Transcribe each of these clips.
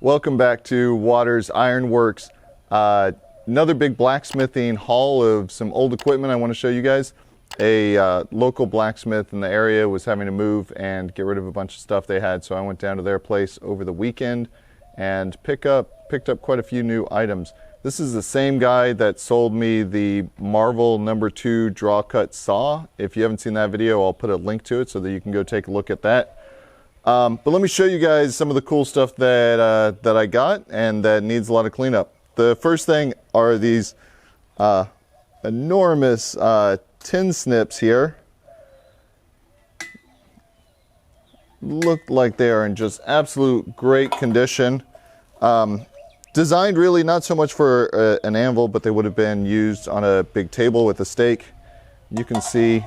Welcome back to Waters Ironworks. Another big blacksmithing haul of some old equipment I want to show you guys. A local blacksmith in the area was having to move and get rid of a bunch of stuff they had, so I went down to their place over the weekend and picked up quite a few new items. This is the same guy that sold me the Marvel #2 draw cut saw. If you haven't seen that video, I'll put a link to it so that you can go take a look at that. But let me show you guys some of the cool stuff that I got and that needs a lot of cleanup. The first thing are these enormous tin snips here. Look like they are in just absolute great condition. Designed really not so much for an anvil, but they would have been used on a big table with a stake. You can see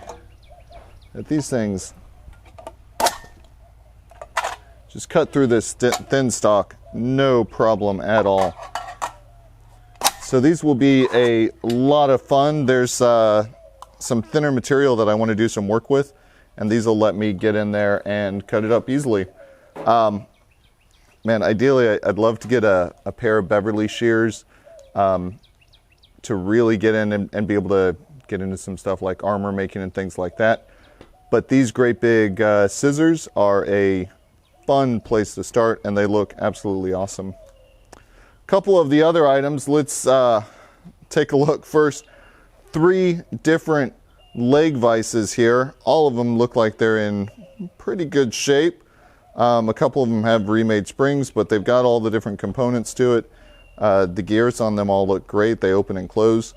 that these things just cut through this thin stock, no problem at all. So these will be a lot of fun. There's some thinner material that I want to do some work with, and these will let me get in there and cut it up easily. Man, ideally I'd love to get a pair of Beverly shears to really get in and be able to get into some stuff like armor making and things like that. But these great big scissors are a fun place to start, and they look absolutely awesome. A couple of the other items, let's take a look first. 3 different leg vices here. All of them look like they're in pretty good shape. A couple of them have remade springs, but they've got all the different components to it. The gears on them all look great. They open and close.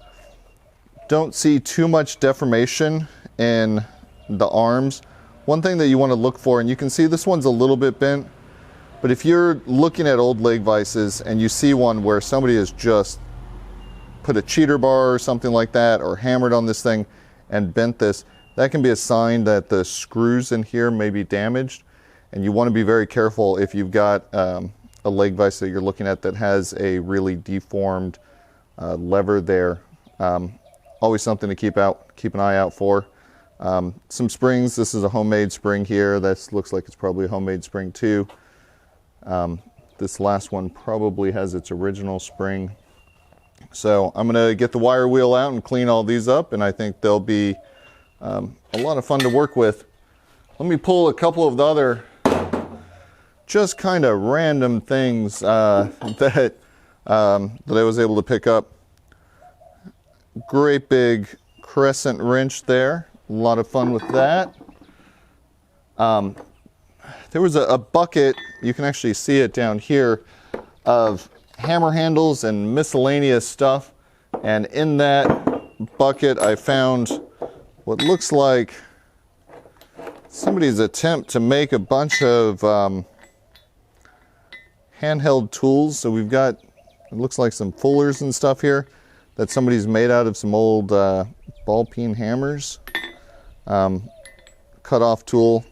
Don't see too much deformation in the arms. One thing that you want to look for, and you can see this one's a little bit bent, but if you're looking at old leg vices and you see one where somebody has just put a cheater bar or something like that, or hammered on this thing and bent this, that can be a sign that the screws in here may be damaged. And you want to be very careful if you've got a leg vise that you're looking at that has a really deformed lever there. Always something to keep an eye out for. Some springs. This is a homemade spring here. This looks like it's probably a homemade spring too. This last one probably has its original spring. So I'm going to get the wire wheel out and clean all these up, and I think they'll be a lot of fun to work with. Let me pull a couple of the other just kind of random things that I was able to pick up. Great big crescent wrench there. A lot of fun with that. There was a bucket, you can actually see it down here, of hammer handles and miscellaneous stuff. And in that bucket I found what looks like somebody's attempt to make a bunch of handheld tools. So we've got, it looks like some fullers and stuff here that somebody's made out of some old ball peen hammers. Cut off tool,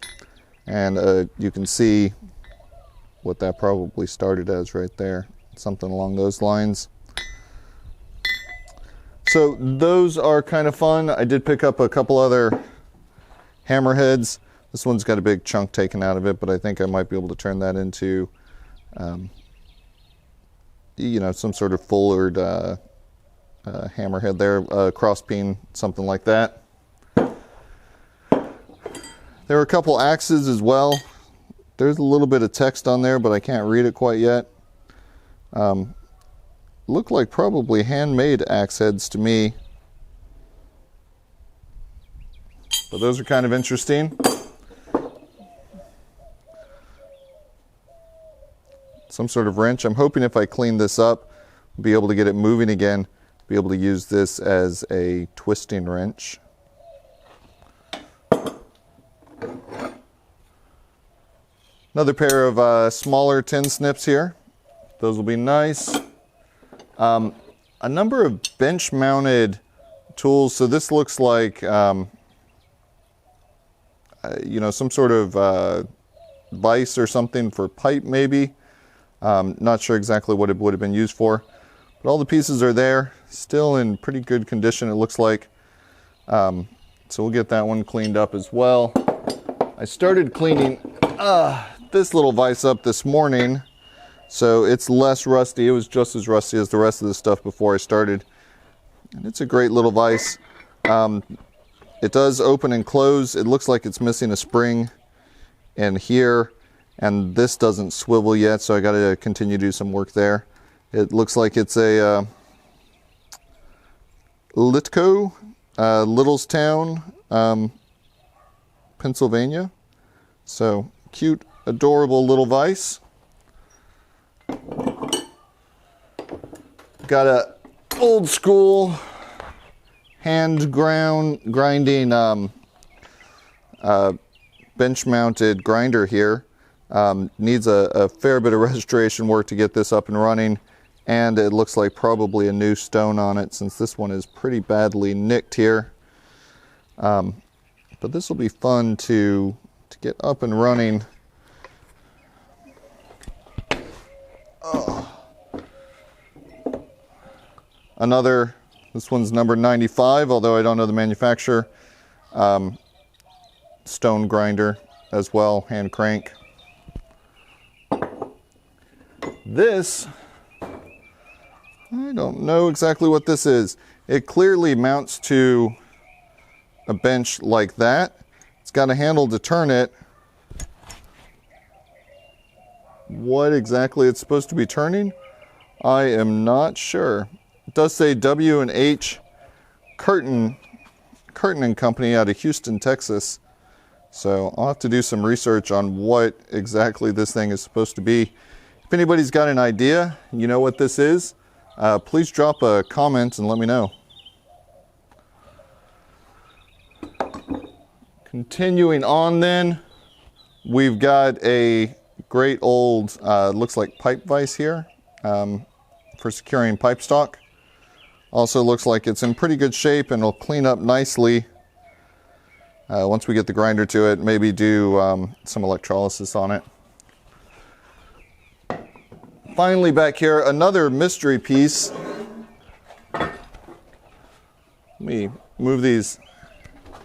and you can see what that probably started as right there, something along those lines. So those are kind of fun. I did pick up a couple other hammerheads. This one's got a big chunk taken out of it, but I think I might be able to turn that into you know, some sort of fullered hammerhead there, cross peen, something like that. There are a couple axes as well. There's a little bit of text on there, but I can't read it quite yet. Look like probably handmade axe heads to me. But those are kind of interesting. Some sort of wrench. I'm hoping if I clean this up, I'll be able to get it moving again, be able to use this as a twisting wrench. Another pair of smaller tin snips here. Those will be nice. A number of bench mounted tools. So this looks like, you know, some sort of vise or something for pipe maybe. Not sure exactly what it would have been used for. But all the pieces are there, still in pretty good condition it looks like. So we'll get that one cleaned up as well. I started cleaning this little vise up this morning. So it's less rusty. It was just as rusty as the rest of the stuff before I started. And it's a great little vise. It does open and close. It looks like it's missing a spring in here, and this doesn't swivel yet, so I got to continue to do some work there. It looks like it's a Littco, Littlestown, Pennsylvania. So cute, adorable little vise. Got a old school hand grinding bench mounted grinder here. Needs a fair bit of restoration work to get this up and running, and it looks like probably a new stone on it since this one is pretty badly nicked here. But this will be fun to get up and running. This one's number 95, although I don't know the manufacturer. Stone grinder as well, hand crank. This, I don't know exactly what this is. It clearly mounts to a bench like that. It's got a handle to turn it. What exactly it's supposed to be turning, I am not sure. It does say W&H Curtin and Company out of Houston, Texas. So I'll have to do some research on what exactly this thing is supposed to be. If anybody's got an idea, you know what this is, please drop a comment and let me know. Continuing on then, we've got a great old, looks like pipe vise here for securing pipe stock. Also looks like it's in pretty good shape and will clean up nicely once we get the grinder to it. Maybe do some electrolysis on it. Finally back here, another mystery piece. Let me move these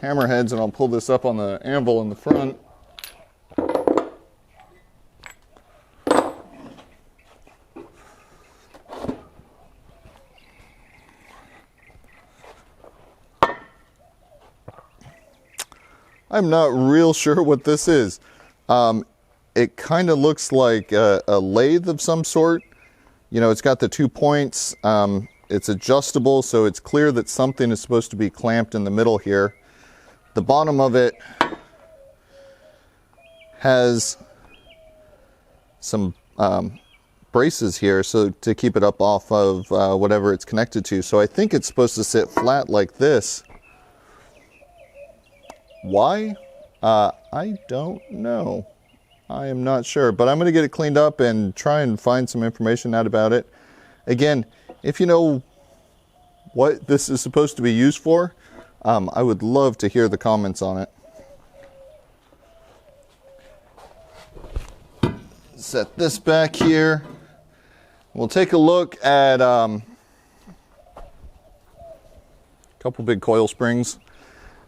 hammerheads and I'll pull this up on the anvil in the front. I'm not real sure what this is. It kind of looks like a lathe of some sort. You know, it's got the 2 points. It's adjustable, so it's clear that something is supposed to be clamped in the middle here. The bottom of it has some braces here, so to keep it up off of whatever it's connected to. So I think it's supposed to sit flat like this. Why? I don't know. I am not sure, but I'm going to get it cleaned up and try and find some information out about it. Again, if you know what this is supposed to be used for, I would love to hear the comments on it. Set this back here. We'll take a look at a couple big coil springs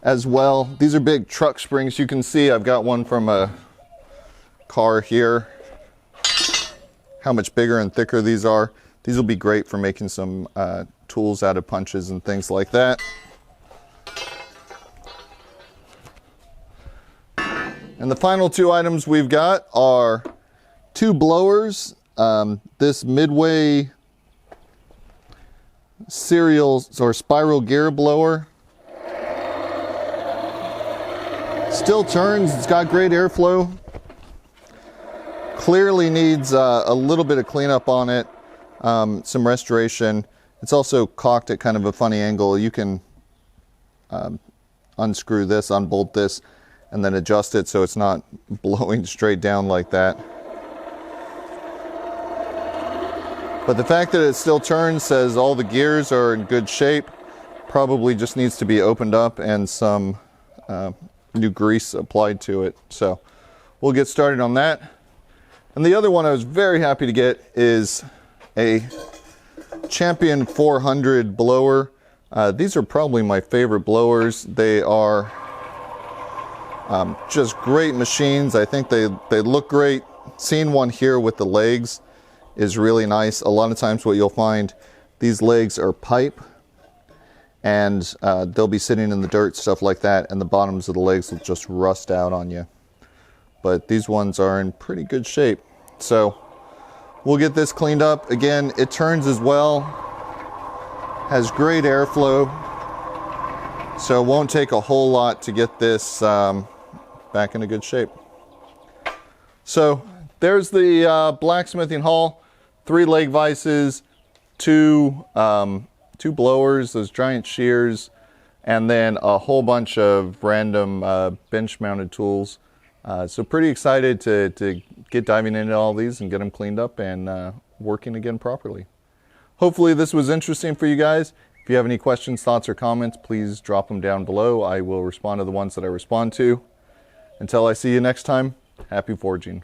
as well. These are big truck springs. You can see I've got one from a car here. How much bigger and thicker these are. These will be great for making some tools out of punches and things like that. And the final two items we've got are two blowers. This Midway serial or spiral gear blower. Still turns, it's got great airflow. Clearly needs a little bit of cleanup on it, some restoration. It's also cocked at kind of a funny angle. You can unscrew this, unbolt this, and then adjust it so it's not blowing straight down like that. But the fact that it still turns says all the gears are in good shape. Probably just needs to be opened up and some new grease applied to it. So we'll get started on that. And the other one I was very happy to get is a Champion 400 blower. These are probably my favorite blowers. They are just great machines. I think they look great. Seeing one here with the legs is really nice. A lot of times what you'll find, these legs are pipe, and they'll be sitting in the dirt, stuff like that, and the bottoms of the legs will just rust out on you. But these ones are in pretty good shape. So we'll get this cleaned up. Again, it turns as well, has great airflow, so it won't take a whole lot to get this back into good shape. So there's the blacksmithing haul. 3 leg vices, 2 blowers, those giant shears, and then a whole bunch of random bench mounted tools. So pretty excited to get diving into all these and get them cleaned up and working again properly. Hopefully this was interesting for you guys. If you have any questions, thoughts, or comments, please drop them down below. I will respond to the ones that I respond to. Until I see you next time, happy forging.